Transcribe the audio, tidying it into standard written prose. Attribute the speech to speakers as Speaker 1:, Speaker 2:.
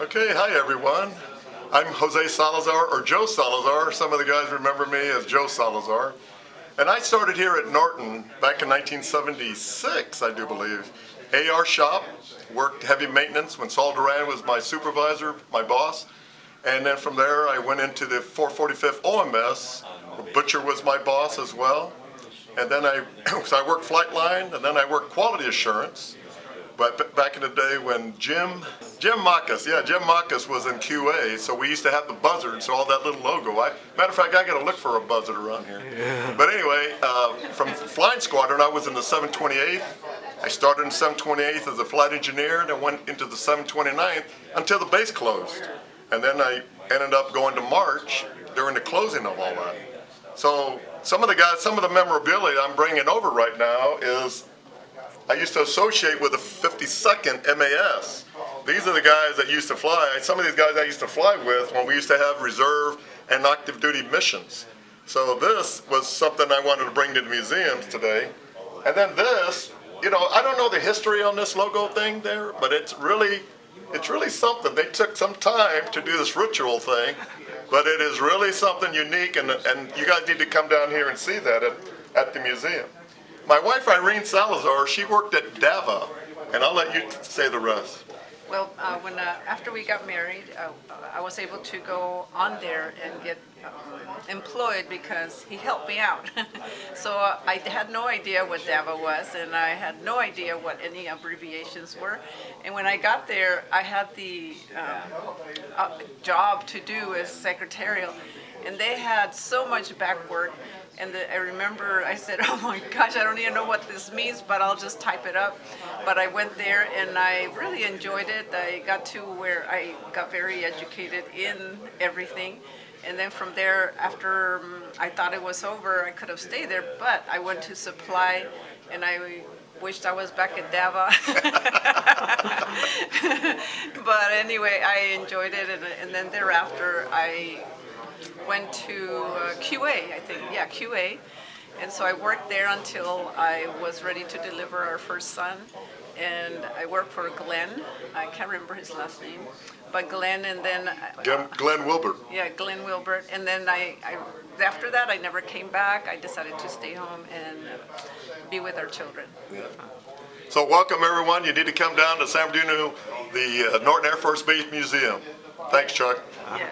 Speaker 1: Okay, hi everyone. I'm Jose Salazar, or Joe Salazar. Some of the guys remember me as Joe Salazar. And I started here at Norton back in 1976, I do believe. AR shop, worked heavy maintenance when Saul Duran was my supervisor, my boss. And then from there I went into the 445th OMS. Butcher was my boss as well. And then I worked flight line, and then I worked quality assurance. But back in the day when Jim Marcus was in QA, so we used to have the buzzard, so all that little logo. Matter of fact, I got to look for a buzzard around here. Yeah. But anyway, from Flying Squadron, I was in the 728th. I started in 728th as a flight engineer, and I went into the 729th until the base closed. And then I ended up going to March during the closing of all that. So some of the memorabilia I'm bringing over right now is I used to associate with the 52nd MAS. These are the guys that used to fly. Some of these guys I used to fly with when we used to have reserve and active duty missions. So this was something I wanted to bring to the museums today. And then this, you know, I don't know the history on this logo thing there, but it's really something. They took some time to do this ritual thing, but it is really something unique, and you guys need to come down here and see that at the museum. My wife, Irene Salazar, she worked at DAVA, and I'll let you say the rest.
Speaker 2: Well, after we got married, I was able to go on there and get employed because he helped me out. So I had no idea what DAVA was, and I had no idea what any abbreviations were. And when I got there, I had the job to do as secretarial, and they had so much back work. And I remember I said, oh my gosh, I don't even know what this means, but I'll just type it up. But I went there and I really enjoyed it. I got to where I got very educated in everything. And then from there, after I thought it was over, I could have stayed there, but I went to supply, and I wished I was back at DAVA. But anyway, I enjoyed it, and then thereafter I went to QA, I think, yeah, QA. And so I worked there until I was ready to deliver our first son. And I worked for Glenn. I can't remember his last name, but Glenn, and then
Speaker 1: Glenn Wilbert.
Speaker 2: Yeah, Glenn Wilbert. And then after that, I never came back. I decided to stay home and be with our children.
Speaker 1: Yeah. So welcome everyone. You need to come down to San Bernardino, the Norton Air Force Base Museum. Thanks, Chuck.
Speaker 2: Yeah.